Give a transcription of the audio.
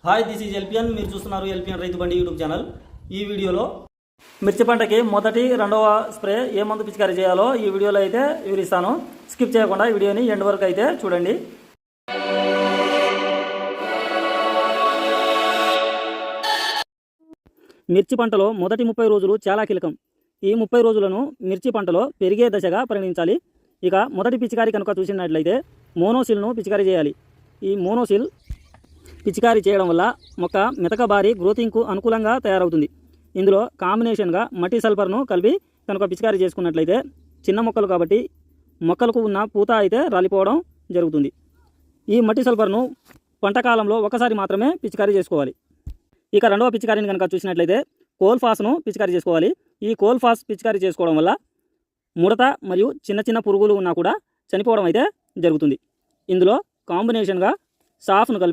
Hi this is LPN. మీరు చూస్తున్నారు LPN రైతు బండి యూట్యూబ్ ఛానల్. ఈ వీడియోలో మిర్చి పంటకి మొదటి రెండవ స్ప్రే ఏ మందు పిచికారీ చేయాలో ఈ వీడియోలో అయితే వివరిస్తాను. స్కిప్ చేయకుండా వీడియోని ఎండ్ వరకు అయితే చూడండి. మిర్చి పంటలో మొదటి 30 రోజులు చాలా కీలకం. ఈ 30 రోజులను మిర్చి పంటలో పెరిగే దశగా పరిగణించాలి. ఇక మొదటి పిచికారీ కనుక చూసినట్లయితే మోనోసిల్ను పిచికారీ చేయాలి. ఈ మోనోసిల్ పిచికారీ చేయడం వల్ల మొక్క మెతకబారి గ్రోతింగ్కు అనుకూలంగా తయారవుతుంది. ఇందులో కాంబినేషన్గా మట్టి సల్ఫర్ను కలిపి కనుక పిచికారీ చేసుకున్నట్లయితే చిన్న మొక్కలు కాబట్టి మొక్కలకు ఉన్న పూత అయితే రాలిపోవడం జరుగుతుంది. ఈ మట్టి సల్ఫర్ను పంట కాలంలో ఒకసారి మాత్రమే పిచికారీ చేసుకోవాలి. ఇక రెండవ పిచికారీని కనుక చూసినట్లయితే కోల్ఫాస్ను పిచికారీ చేసుకోవాలి. ఈ కోల్ఫాస్ పిచికారీ చేసుకోవడం వల్ల ముడత మరియు చిన్న చిన్న పురుగులు ఉన్నా కూడా చనిపోవడం అయితే జరుగుతుంది. ఇందులో కాంబినేషన్గా సాఫ్ను కలిపి